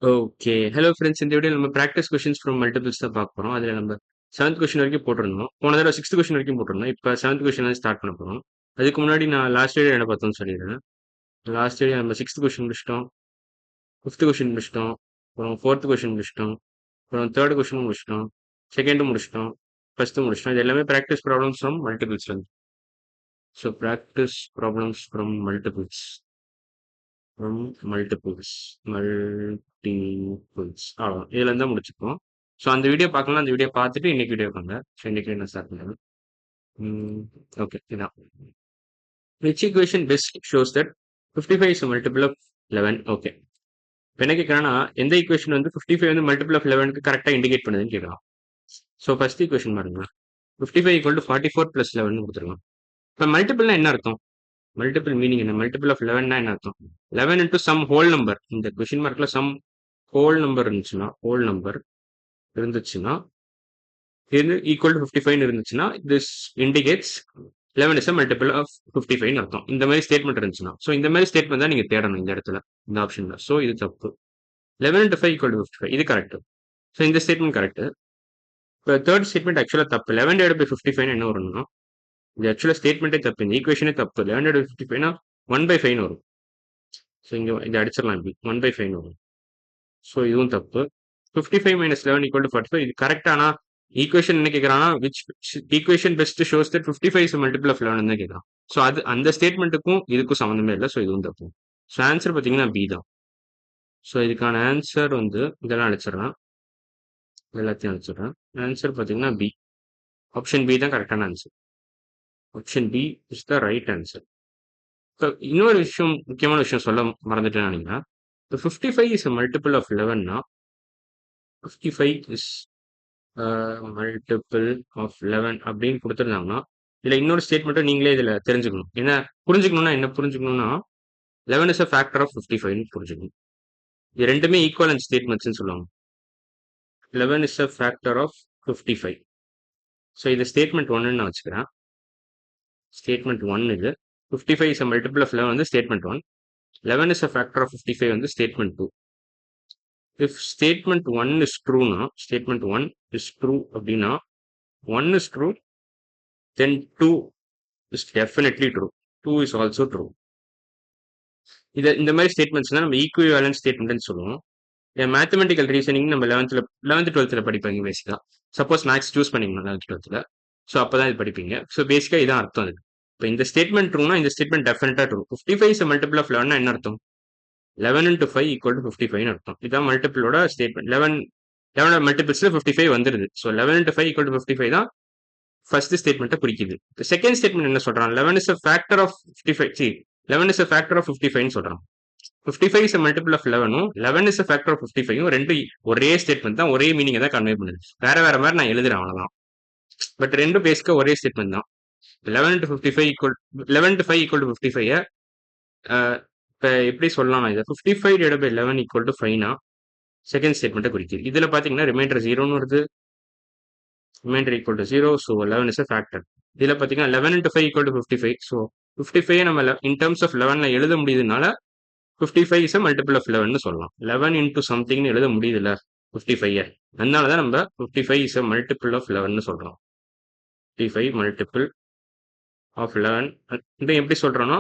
Okay. Hello friends. இந்த வீடியோல நம்ம பிராக்டிஸ் கொஸ்டின்ஸ் ஃப்ரம் மல்டிபிள்ஸ் தான் பார்க்க போறோம். அதுல நம்ம 7த் கொஸ்டின் வரைக்கும் போட்டிருந்தோம். போன தடவ 6த் கொஸ்டின் வரைக்கும் போட்டிருந்தோம். இப்ப 7த் கொஸ்டின்ல இருந்து ஸ்டார்ட் பண்ண போறோம். அதுக்கு முன்னாடி நான் லாஸ்ட் வீடியோ என்ன பார்த்தோம்னு சொல்லிடுறேன். லாஸ்ட் வீடியோ நம்ம 6த் கொஸ்டின் முடிச்சிட்டோம். 5த் கொஸ்டின் முடிச்சிட்டோம். அப்புறம் 4த் கொஸ்டின் முடிச்சிட்டோம். அப்புறம் 3rd கொஸ்டின் முடிச்சிட்டோம். 2nd முடிச்சிட்டோம். 1st முடிச்சிட்டோம். இது எல்லாமே பிராக்டிஸ் ப்ராப்ளம்ஸ் ஃப்ரம் மல்டிபிள்ஸ்ல இருந்து. So practice problems from multiples. From multiples. Multiples. அவ்வளோதான். இதுல இருந்தா முடிச்சுப்போம். ஸோ அந்த வீடியோ பார்க்கலாம். அந்த வீடியோ பார்த்துட்டு இன்னைக்கு வீடியோ வாங்க. ஸோ இன்னைக்கு என்ன ஸ்டார்ட் பண்ணுறேன். ஓகே இதான். Which equation best shows that 55 is multiple of 11. Okay. இப்போ என்ன கேட்குறான்னா எந்த ஈக்குவேஷன் வந்து 55 வந்து மல்டிபிள் ஆஃப் 11க்கு கரெக்டாக இண்டிகேட் பண்ணுதுன்னு கேட்கலாம். ஸோ ஃபர்ஸ்ட் ஈக்குவேஷன் பாருங்க. 55 ஈக்குவல் டு 44 + 11 கொடுத்துருக்கோம். இப்போ மல்டிபிள்னா என்ன அர்த்தம்? மல்டிபிள் மீனிங் என்ன? மல்டிபிள் ஆஃப் 11னா என்ன அர்த்தம்? 11 இன்டூ சம் ஹோல் நம்பர். இந்த கொஸ்டின் மார்க்ல சம் ஹோல் நம்பர் இருந்துச்சுன்னா இது ஈக்குவல் டு 55 இருந்துச்சுன்னா this indicates 11 is multiple of 55 அர்த்தம். இந்த மாதிரி ஸ்டேட்மெண்ட் இருந்துச்சுன்னா ஸோ இந்த மாதிரி ஸ்டேட்மெண்ட் தான் நீங்க தேடணும் இந்த இடத்துல, இந்த ஆப்ஷன்ல. ஸோ இது தப்பு. 11 into 5 = 55 இது கரெக்ட். ஸோ இந்த ஸ்டேட்மெண்ட் கரெக்ட். இப்போ தேர்ட் ஸ்டேட்மெண்ட் ஆக்சுவலாக தப்பு. 11 divided by 55 என்ன வரும்னா இது ஆக்சுவலாக ஸ்டேட்மெண்ட்டே தப்பு. இந்த ஈக்குவேஷனே தப்பு. 11 divided by 55 1/5 வரும். ஸோ இங்க இதை அடிச்சிடலாம் இப்படி 1/5 வரும். ஸோ இதுவும் தப்பு. 55 - 11 = 45 இது கரெக்ட். ஆனா ஈக்குவேஷன் என்ன கேட்கறான்னா which equation best shows that 55 is multiple of 11 தான் கேட்கறான். ஸோ அது அந்த ஸ்டேட்மெண்ட்டுக்கும் இதுக்கும் சம்மந்தமே இல்லை. ஸோ இதுவும் தப்பு. ஸோ ஆன்சர் பார்த்தீங்கன்னா பி தான். ஸோ இதுக்கான ஆன்சர் வந்து இதெல்லாம் அடிச்சிடறேன். எல்லாத்தையும் அடிச்சிடறேன். ஆன்சர் பார்த்தீங்கன்னா பி. ஆப்ஷன் பி தான் கரெக்டான answer. Option B is the right answer. இப்போ இன்னொரு விஷயம், முக்கியமான விஷயம் சொல்ல மறந்துட்டேன் நினைக்கிறேன். இப்போ 55 இஸ் மல்டிபிள் ஆஃப் 11னா 55 இஸ் மல்டிபிள் ஆஃப் 11 அப்படின்னு கொடுத்துருந்தாங்கன்னா இதுல இன்னொரு ஸ்டேட்மெண்ட்டும் நீங்களே இதுல தெரிஞ்சுக்கணும். என்ன புரிஞ்சுக்கணும்னா என்ன புரிஞ்சுக்கணும்னா 11 இஸ் அ ஃபேக்டர் ஆஃப் 55 புரிஞ்சுக்கணும். இது ரெண்டுமே ஈக்குவலன்ட் ஸ்டேட்மெண்ட்ஸ்னு சொல்லுவாங்க. 11 is a factor of 55. So இது ஸ்டேட்மெண்ட் 1 நான் வச்சுக்கிறேன். ஸ்டேட்மெண்ட் 1 இது. 55 இஸ் அ மல்டிபிள் ஆஃப் 11 வந்து statement 1. 11 is a factor of 55 வந்து ஸ்டேட்மெண்ட் 2. இஃப் ஸ்டேட்மெண்ட் 1 இஸ் ட்ரூனா ஸ்டேட்மெண்ட் 1 இஸ் ட்ரூ அப்படின்னா 1 is true, then 2 is definitely true. 2 is also true. இந்த மாதிரி ஸ்டேட்மெண்ட்ஸ் தான் நம்ம ஈக்குவிவலன்ட் ஸ்டேட்மெண்ட்னு சொல்லுவோம். மேத்தமெட்டிக்கல் ரீசனிங் நம்ம 11th 12th படிப்பீங்க பேசிக்கா. சப்போஸ் மேக்ஸ் சூஸ் பண்ணீங்கன்னா 11th 12th ஸோ அப்பதான் இது படிப்பீங்க. ஸோ பேசிக்கா இதான் அர்த்தம் அதுக்கு. இப்போ இந்த ஸ்டேட்மெண்ட் ட்ரூனா இந்த ஸ்டேட்மெண்ட் டெஃபினட்டா ட்ரூ. 55 இஸ் மல்டிபிள் ஆஃப் 11 என்ன அர்த்தம்? 11 into 5 = 55 அர்த்தம். இதான் மல்டிபிளோட ஸ்டேட்மெண்ட். 11 மல்டிபிள்ஸ்ல 55 வந்துருது. ஸோ 11 into 5 = 55 தான் ஃபர்ஸ்ட் ஸ்டேட்மெண்ட்டை குறிக்குது. செகண்ட் ஸ்டேட்மெண்ட் என்ன சொல்றான்? 11 is a factor of 55. see 11 is a factor of 55 சொல்றான். 55 is a multiple of 11ம் 11 is a factor of 55ம் ரெண்டு ஒரே ஸ்டேட்மெண்ட் தான், ஒரே மீனிங் தான் கன்வே பண்ணுது. வேற வேற மாதிரி நான் எழுதுறேன் அவ்வளவுதான். பட் ரெண்டும் பேசிக்கா ஒரே ஸ்டேட்மெண்ட் தான். 11 into 55 11 to 5 = 55. இப்போ எப்படி சொல்லலாம் இதை? 55 divided by 11 = 5னா செகண்ட் ஸ்டேட்மெண்ட்டை குறிக்குது. இதுல பாத்தீங்கன்னா ரிமைண்டர் 0ன்னு வருது. remainder equal to 0, so 11 is a factor. இதுல பாத்தீங்கன்னா 11 into 5 = 55. so 55 நம்ம in terms of 11ல எழுத முடியுதுனால 55 is a multiple of 11னு சொல்லலாம். 11 into somethingனு எழுத முடியுதுல்ல 55. அதனாலதான் நம்ம 55 is a multiple of 11னு சொல்றோம். 55 multiple of 11 இதை எப்படி சொல்றோம்னா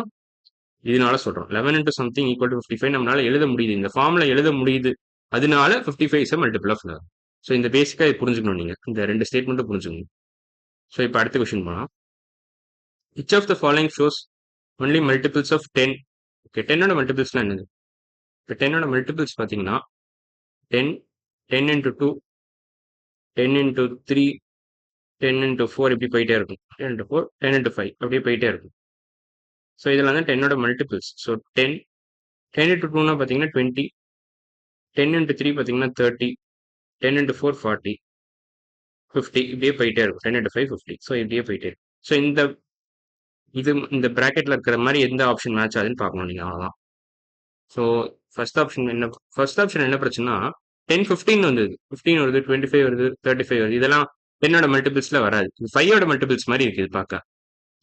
இதனால சொல்றோம். 11 into something equal to 55 நம்மளால எழுத முடியுது, இந்த ஃபார்ம்ல எழுத முடியுது. அதனால 55 is a multiple of 11. So இந்த பேசிக்கா இது புரிஞ்சுக்கணும் நீங்க, இந்த ரெண்டு ஸ்டேட்மெண்ட்டும் புரிஞ்சுக்கணும். ஸோ இப்போ அடுத்த கொஸ்டின் போலாம். which of the following shows only multiples of 10? Okay, 10ஓட மல்டிபிள்ஸ்லாம் என்னது? இப்போ 10ஓட மல்டிபிள்ஸ் பார்த்தீங்கன்னா 10, 10 into 2, 10 into 3, 10 into 4 இப்படி போயிட்டே இருக்கும். 10 into 4, 10 into 5 அப்படியே போயிட்டே இருக்கும். ஸோ இதெல்லாம் தான் 10ஓட மல்டிபிள்ஸ். ஸோ 10, 10 into 2னா பார்த்தீங்கன்னா 20, 10 into 3 பார்த்தீங்கன்னா 30, 10 into 4 40, 50 இப்படியே போயிட்டே இருக்கும். 10 into 5 50. ஸோ இப்படியே போயிட்டே இருக்கும். ஸோ இந்த பிராக்கெட்ல இருக்கிற மாதிரி எந்த ஆப்ஷன் மேட்ச் ஆகுதுன்னு பார்க்கணும் நீங்க, அவ்வளவுதான். ஸோ ஃபர்ஸ்ட் ஆப்ஷன் என்ன பிரச்சனைனா 10 15 வந்தது, 15 வருது, 25 வருது, 35 வருது. இதெல்லாம் 10ஓட மல்டிபிள்ஸ்ல வராது. 5ஓட மல்டிபிள்ஸ் மாதிரி இருக்குது பார்க்க.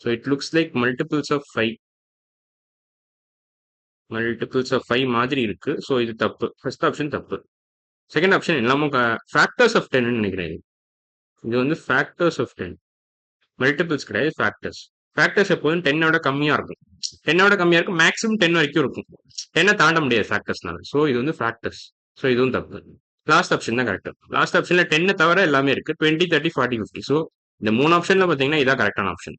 So it looks like multiples of 5. Multiples of 5 மாதிரி இருக்கு. ஸோ இது தப்பு. ஃபர்ஸ்ட் ஆப்ஷன் தப்பு. செகண்ட் ஆப்ஷன் எல்லாமும் ஃபேக்டர்ஸ் ஆஃப் 10 நினைக்கிறேன் இது. இது வந்து ஃபேக்டர்ஸ் ஆஃப் 10. மல்டிபிள்ஸ் கிடையாது, ஃபேக்டர்ஸ். ஃபேக்டர்ஸ் எப்போதும் 10 கம்மியா இருக்கும். 10 கம்மியா இருக்கும், மேக்ஸிமம் 10 வரைக்கும் இருக்கும். 10 தாண்ட முடியாது ஃபேக்டர்ஸ்னால. ஸோ இது வந்து ஃபேக்டர்ஸ். ஸோ இதுவும் தப்பு. லாஸ்ட் ஆப்ஷன் தான் கரெக்ட். லாஸ்ட் ஆப்ஷன்ல 10 தவிர எல்லாமே இருக்கு. 20, 30, 40, 50. ஸோ இந்த 3 ஆப்ஷன்ல பாத்தீங்கன்னா இதான் கரெக்டான ஆப்ஷன்.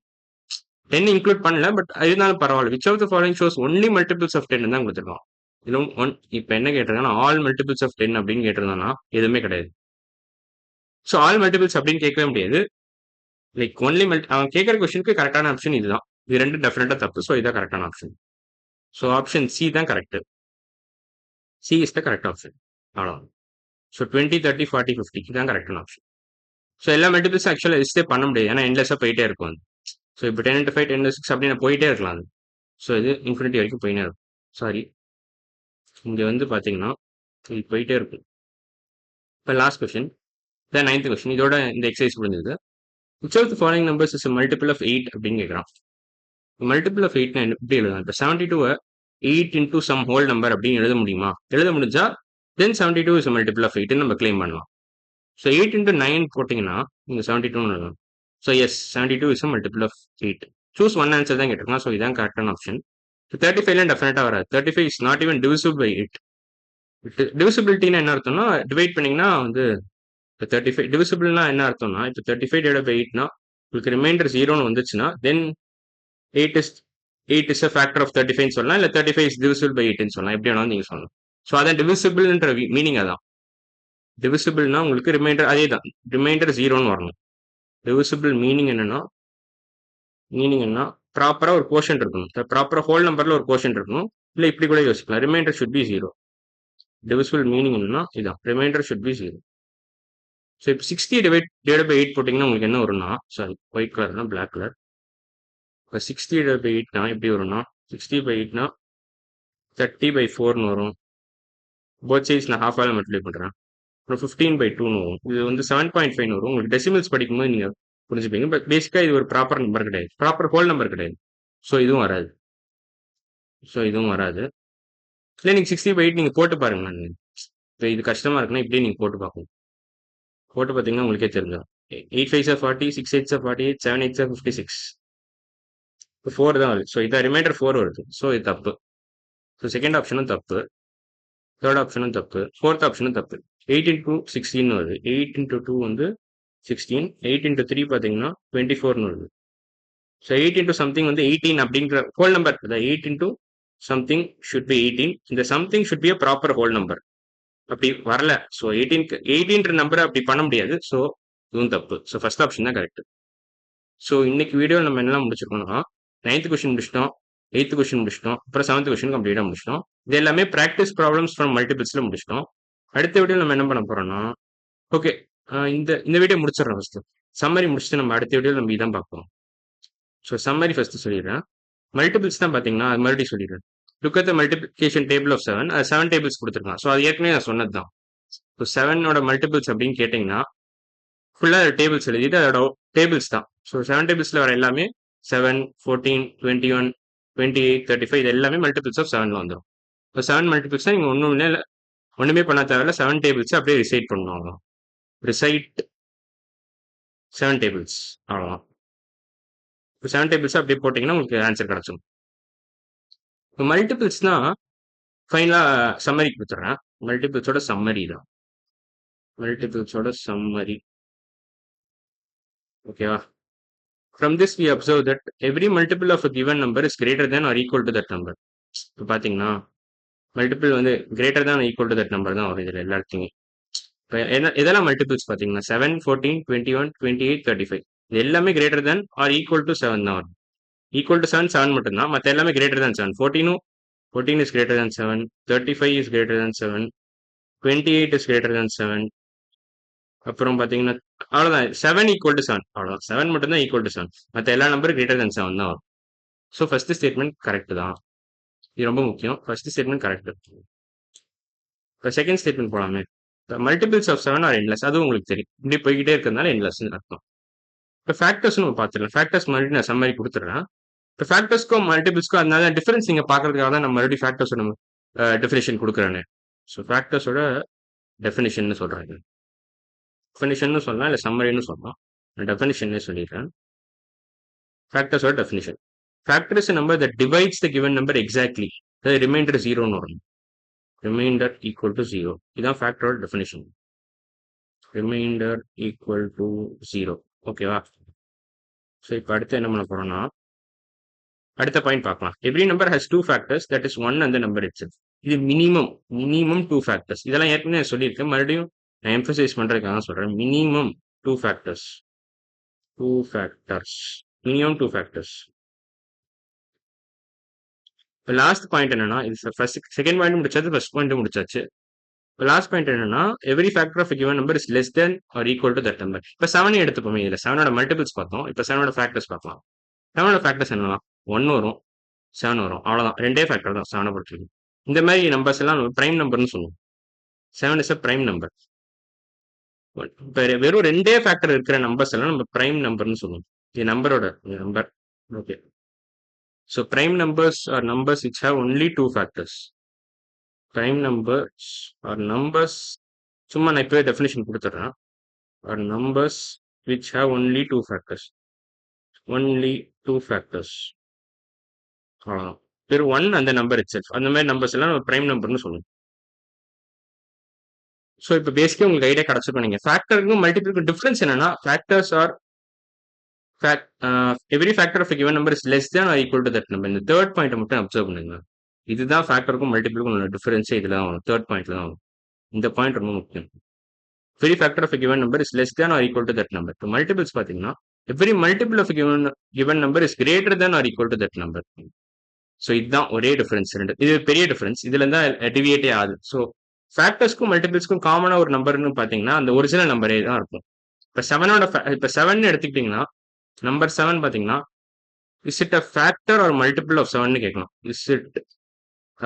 10 இன்க்ளூட் பண்ணல, பட் இருந்தாலும் பரவாயில்ல. Which of the following shows only multiples of 10 தான் கொடுத்துருக்கோம். இதுவும் இப்போ என்ன கேட்டிருக்காங்கன்னா ஆல் மல்டிபிள்ஸ் ஆஃப் 10 அப்படின்னு கேட்டிருந்தாங்கன்னா எதுவுமே கிடையாது. ஸோ ஆல் மல்டிபிள்ஸ் அப்படின்னு கேட்கவே முடியாது. லைக் ஒன்லி அவன் கேட்குற கொஸ்டினுக்கு கரெக்டான ஆப்ஷன் இதுதான். இது ரெண்டு டெஃபினட்டா தப்பு. ஸோ இதான் கரெக்டான ஆப்ஷன். ஸோ ஆப்ஷன் சி தான் correct. C is the correct option. அவ்வளோ. ஸோ 20, 30, 40, 50 தான் கரெக்டான ஆப்ஷன். ஸோ எல்லா மல்டிபிள்ஸும் ஆக்சுவலாக லிஸ்டே பண்ண முடியாது. ஏன்னா எண்ட்லெஸ்ஸாக போயிட்டே இருக்கும் அது. ஸோ இப்போ 10 into 5, 10 into 6 அப்படின்னு போயிட்டே இருக்கலாம் அது. ஸோ இது இன்ஃபினிட்டி வரைக்கும் போயினே இருக்கும். சாரி, இங்கே வந்து பார்த்தீங்கன்னா இது போயிட்டே இருக்கும். இப்போ லாஸ்ட் கொஸ்டின், இதான் 9th கொஸ்டின். இதோட இந்த எக்ஸசைஸ் முடிஞ்சது. Which of the following numbers is multiple of 8 அப்படின்னு கேட்குறான். மல்டிபிள் ஆஃப் 8 எப்படி எழுதலாம்? இப்போ 72 8 into சம் ஹோல் நம்பர் அப்படின்னு எழுத முடியுமா? எழுத முடிஞ்சா தென் 72 இஸ் மல்டிபிள் ஆஃப் 8 நம்ம கிளைம் பண்ணலாம். ஸோ 8 into 9 போட்டிங்கன்னா நீங்கள் 72 எழுதலாம். So yes, 72 is multiple of 8. Choose one answer தான் கேட்டிருக்கான். ஸோ இதான் கரெக்டான ஆப்ஷன். 35 டெஃபினட்டாக வராது. 35 is not even divisible by 8. டிவிசிபிலிட்டினா என்ன அர்த்தம்னா டிவைட் பண்ணீங்கன்னா வந்து இப்போ 35 டிவிசிபிள்னா என்ன அர்த்தம்னா இப்போ 35 டிவைட் பை 8னா உங்களுக்கு ரிமைண்டர் 0ன்னு வந்துச்சுன்னா தென் 8 இஸ் அ ஃபேக்டர் ஆஃப் 35 சொல்லலாம், இல்லை 35 இஸ் டிவிசிபிள் பை 8ன்னு சொல்லலாம். எப்படி வேணாலும் நீங்கள் சொல்லலாம். ஸோ அதான் டிவிசிபிள்ன்ற மீனிங். அதான் டிவிசிபிள்னா உங்களுக்கு ரிமைண்டர் அதே தான், ரிமைண்டர் 0ன்னு வரணும். டிவிசிபிள் மீனிங் என்னன்னா ப்ராப்பரா ஒரு கோஷன் இருக்கணும். ப்ராப்பரா ஹோல் நம்பர்ல ஒரு கோஷன் இருக்கணும். இல்லை இப்படி கூட யோசிக்கலாம், remainder should be 0. Divisible meaning என்னன்னா இதான், ரிமைண்டர் ஷுட் பி 0. ஸோ இப்போ 60 டிவைட் பை 8 போட்டிங்கன்னா உங்களுக்கு என்ன வரும்னா, சாரி ஒயிட் கலர்னா பிளாக் கலர். இப்போ 60 டிவைட் பை 8னா எப்படி வரும்னா 60 by 8னா 30 by 4ன்னு வரும். போத் சைட்ஸ் நான் ஹாஃப் ஆல் மல்டிப்ளை பண்ணுறேன். அப்புறம் 15 by 2ன்னு வரும். இது வந்து 7.5 வரும். உங்களுக்கு டெசிமல்ஸ் படிக்கும்போது நீங்கள் புரிஞ்சுப்பீங்க. பட் பேசிக்காக இது ஒரு ப்ராப்பர் நம்பர் கிடையாது, ப்ராப்பர் ஹோல் நம்பர் கிடையாது. ஸோ இதுவும் வராது. இல்லை நீங்கள் 60 by 8 நீங்கள் போட்டு பாருங்க. நான் இப்போ இது கஷ்டமாக இருக்குன்னா இப்படியே நீங்கள் போட்டு பார்க்கணும். போட்டு பார்த்தீங்கன்னா உங்களுக்கே தெரிஞ்சிடும். 8 5s are 40, 6 8s are 48, 7 8s are 56. இப்போ 4 தான் வருது. ஸோ இதை ரிமைண்டர் 4 வருது. ஸோ இது தப்பு. ஸோ செகண்ட் ஆப்ஷனும் தப்பு, தேர்ட் ஆப்ஷனும் தப்பு, ஃபோர்த் ஆப்ஷனும் தப்பு. 8 into 16 வருது. 8 into 2 வந்து 16, 8 into 3 பார்த்தீங்கன்னா 24ன்னு வருது. ஸோ 8 into சம்திங் வந்து 18 அப்படிங்கிற whole number. 8 into something should be 18. இந்த something should be a proper whole number. அப்படி வரல. ஸோ 18ன்ற நம்பரை அப்படி பண்ண முடியாது. ஸோ இதுவும் தப்பு. ஸோ ஃபர்ஸ்ட் ஆப்ஷன் தான் கரெக்ட். ஸோ இன்னைக்கு வீடியோ நம்ம என்னெல்லாம் முடிச்சிருக்கோம்னா 9th கொஸ்டின் முடிச்சிட்டோம், 8th கொஸ்டின் முடிச்சிட்டோம், அப்புறம் 7th கொஸ்டின் கம்ப்ளீட்டாக முடிச்சிட்டோம். இது எல்லாமே ப்ராக்டிஸ் ப்ராப்ளம்ஸ் ஃப்ரம் மல்டிபிள்ஸ்ல முடிச்சிட்டோம். அடுத்த வீடியோ நம்ம என்ன பண்ண போறோம்னா, ஓகே இந்த வீடியோ முடிச்சிடறோம். ஃபர்ஸ்ட் சம்மரி முடிச்சுட்டு நம்ம அடுத்த வீடியோ நம்ம இதான் பார்ப்போம். ஸோ சம்மரி ஃபர்ஸ்ட் சொல்லிடுறேன். மல்டிபிள்ஸ் தான் பார்த்தீங்கன்னா அது மறுபடியும் சொல்லிடுறேன். Look at the multiplication table of 7. அது 7 டேபிள்ஸ் கொடுத்துருக்கான். ஸோ அது ஏற்கனவே நான் சொன்னது தான். ஸோ 7ஓட மல்டிபிள்ஸ் அப்படின்னு கேட்டிங்கன்னா ஃபுல்லாக டேபிள்ஸ் எழுதிட்டு அதோட டேபிள்ஸ் தான். ஸோ 7 டேபிள்ஸில் வர எல்லாமே 7, 14, 21, 28, 35 இது எல்லாமே மல்டிபிள்ஸ் ஆஃப் 7ல வந்துடும். இப்போ 7 மல்டிபிள்ஸ் தான் நீங்கள் ஒன்றுமே பண்ண தேவையில்ல. 7 டேபிள்ஸ் அப்படியே ரிசைட் பண்ணுவாங்க. ரிசைட் 7 டேபிள்ஸ் அவ்வளோதான். இப்போ 7 டேபிள்ஸ் அப்படியே போட்டிங்கன்னா உங்களுக்கு ஆன்சர் கிடச்சிடும். இப்போ மல்டிபிள்ஸ்னா ஃபைனலாக சம்மரி கொடுத்துட்றேன். மல்டிபிள்ஸோட சம்மரி தான். மல்டிபிள்ஸோட சம்மரி ஓகேவா? From this we observe that every multiple of a given number is greater than or equal to that number. இப்போ பார்த்தீங்கன்னா மல்டிபிள் வந்து greater than equal to that number தான் வரும் இதில் எல்லாத்தையுமே. இப்போ எதெல்லாம் மல்டிபிள்ஸ் பார்த்தீங்கன்னா 7, 14, 21, 28, 35 இது எல்லாமே greater than or equal to 7 தான் வரும். ஈக்குவல் டு 7 7 மட்டும்தான், மற்ற எல்லாமே greater than 7. 14 is greater than 7, 35 is greater than 7, 28 is greater தேன் 7. அப்புறம் பார்த்தீங்கன்னா அவ்வளோதான், 7 ஈக்குவல் டு 7 அவ்வளோதான். 7 மட்டும்தான் ஈக்குவல் டு 7, மற்ற எல்லா நம்பரும் கிரேட்டர் தேன் 7 தான் வரும். ஸோ ஃபர்ஸ்ட் ஸ்டேட்மெண்ட் கரெக்ட் தான். இது ரொம்ப முக்கியம். First statement correct. இப்போ செகண்ட் ஸ்டேட்மெண்ட் போலாமே. மல்டிபிள்ஸ் ஆஃப் 7 ஆர் எண்ட்லெஸ், அதுவும் உங்களுக்கு தெரியும். இப்படி போய்கிட்டே இருக்கிறதுனால எண்ட்லெஸ்ன்னு அர்த்தம். இப்போ ஃபேக்டர்ஸ் நம்ம பார்த்துடலாம். ஃபேக்டர்ஸ் மறுபடியும் நான் சம்மரி கொடுத்துட்றேன். இப்போ ஃபேக்டர்ஸ்க்கும் மல்டிபிள்ஸ்க்கும் அதனால டிஃபரன்ஸ் நீங்கள் பார்க்கறதுக்காக தான் நம்ம மறுபடியும் ஃபேக்டர்ஸோட டெஃபினேஷன் கொடுக்குறேன்னு. ஸோ ஃபேக்டர்ஸோட டெஃபினேஷன் சொல்கிறாங்க. டெஃபினேஷன் சொல்லலாம், இல்லை சம்மரின்னு சொல்லலாம். நான் டெஃபினேஷனே சொல்லிடுறேன். ஃபேக்டர்ஸோட definition. Factor is a number that divides the given number exactly. அதாவது ரிமைண்டர் ஜீரோன்னு வரும். Remainder equal to zero. இதுதான் ஃபேக்டரோட definition. Remainder equal to zero. ஓகேவா? ஸோ இப்போ அடுத்து என்ன பண்ண போறோம்னா, அடுத்த பாயிண்ட் பார்க்கலாம். Every number has two factors, that is one அந்த நம்பர் இட்ஸ். இது மினிமம் டூ ஃபேக்டர்ஸ். இதெல்லாம் ஏற்கனவே நான் சொல்லியிருக்கேன், மறுபடியும் நான் எம்பசைஸ் பண்றதுக்காக சொல்றேன். Minimum two factors. Minimum two factors. இப்போ லாஸ்ட் பாயிண்ட் என்னன்னா, இது செகண்ட் பாயிண்ட் முடிச்சாச்சு, ஃபர்ஸ்ட் பாயிண்ட் முடிச்சாச்சு. இப்போ லாஸ்ட் பாயிண்ட் என்னன்னா, every factor of given number is less than or equal to that number. இப்போ 7 எடுத்துப்போமே, இதில் 7ஓட மல்டிபிள்ஸ் பார்த்தோம். இப்போ 7ஓட ஃபேக்டர்ஸ் பார்க்கலாம். 7ஓட ஃபேக்டர்ஸ் என்னன்னா 1 வரும், 7 வரும், அவ்வளோதான். ரெண்டே ஃபேக்டர் தான் 7 பொறுத்து. இந்த மாதிரி நம்பர்ஸ் எல்லாம் நம்ம பிரைம் நம்பர்னு சொல்லுவோம். 7 இஸ் அ பிரைம் நம்பர். இப்போ வெறும் ரெண்டே ஃபேக்டர் இருக்கிற நம்பர்ஸ் எல்லாம் நம்ம பிரைம் நம்பர்னு சொல்லுவோம். இது நம்பரோட number. Okay. So prime numbers are numbers which have only two factors. Prime numbers are numbers, சும்மா நான் இப்போவே டெஃபினேஷன் கொடுத்துட்றேன். are numbers which have only two factors. Only two factors. அவ்வளோதான். வெறும் ஒன் அந்த நம்பர் இட் செல்ஃப். அந்த மாதிரி numbers எல்லாம் நம்ம பிரைம் நம்பர்னு சொல்லுவோம். ஸோ இப்போ பேசிக்காக உங்களுக்கு ஐடியா கிடச்சிருக்கோம். நீங்கள் ஃபேக்டருக்கும் மல்டிபிளுக்கும் டிஃபரன்ஸ் என்னன்னா, factors are every factor of given number is less than or equal to that number. இந்த தேர்ட் பாயிண்ட் மட்டும் அப்சர்வ் பண்ணுங்க. இதுதான் ஃபேக்டருக்கும் மல்டிபிளுக்கும் உள்ள டிஃபரன்ஸே இதில் தான் வரும். தேர்ட் பாயிண்ட்ல தான் வரும். இந்த பாயிண்ட் ரொம்ப முக்கியம். Every factor of given number is less than or equal to that number. இப்போ மல்டிபிள்ஸ் பார்த்தீங்கன்னா, every multiple of given number is greater than or equal to that number. So இதுதான் ஒரே டிஃபரன்ஸ். ரெண்டு இது பெரிய டிஃபரன்ஸ். இதுல தான் டிவியேட்டே ஆகுது. ஸோ ஃபேக்டர்ஸ்க்கும் மல்டிபிள்ஸ்க்கும் காமனா ஒரு நம்பர்னு பார்த்தீங்கன்னா, அந்த ஒரிஜினல் நம்பரே தான் இருக்கும். இப்போ 7ஓட இப்போ 7 எடுத்துக்கிட்டிங்கன்னா, நம்பர் 7 பார்த்தீங்கன்னா, is it a factor or multiple of 7ன்னு கேட்கணும். Is it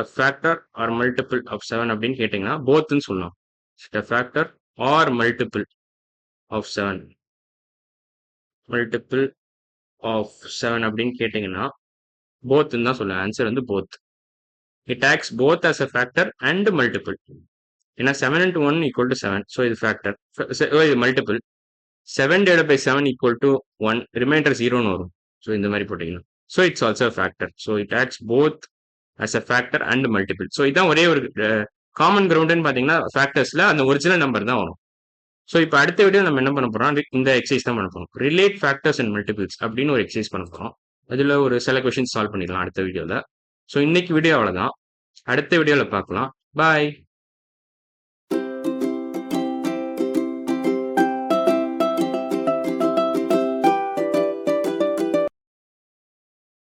a factor or multiple of 7 அப்படின்னு கேட்டிங்கன்னா, போத்ன்னு சொல்லலாம். Is it a factor or multiple of 7. Multiple of 7 அப்படின்னு கேட்டிங்கன்னா, போத்ன்னு தான் சொல்லுவேன். ஆன்சர் வந்து both. It acts both as a factor and multiple. ஏன்னா 7 into 1 equal to 7. So இது factor. இது multiple. 7 divided by 7 equal to 1. Remainder 0 வரும். So இந்த மாதிரி போட்டீங்கன்னா. So it's also a factor. So it acts both as a factor and multiple. So இதான் ஒரே ஒரு காமன் கிரவுண்ட்னு பார்த்தீங்கன்னா ஃபேக்டர்ஸ்ல அந்த ஒரிஜினல் நம்பர் தான் வரும். ஸோ இப்போ அடுத்த வீடியோ நம்ம என்ன பண்ண போறோம், இந்த எக்ஸசைஸ் தான் பண்ண போறோம். ரிலேட் ஃபேக்டர்ஸ் அண்ட் மல்டிபிள்ஸ் அப்படின்னு ஒரு எக்ஸசைஸ் பண்ண போறோம். அதில் ஒரு சில கொஸ்டின்ஸ் சால்வ் பண்ணிடலாம் அடுத்த வீடியோவில். ஸோ இன்னைக்கு வீடியோ அவ்வளோதான். அடுத்த வீடியோவில் பார்க்கலாம். பாய்.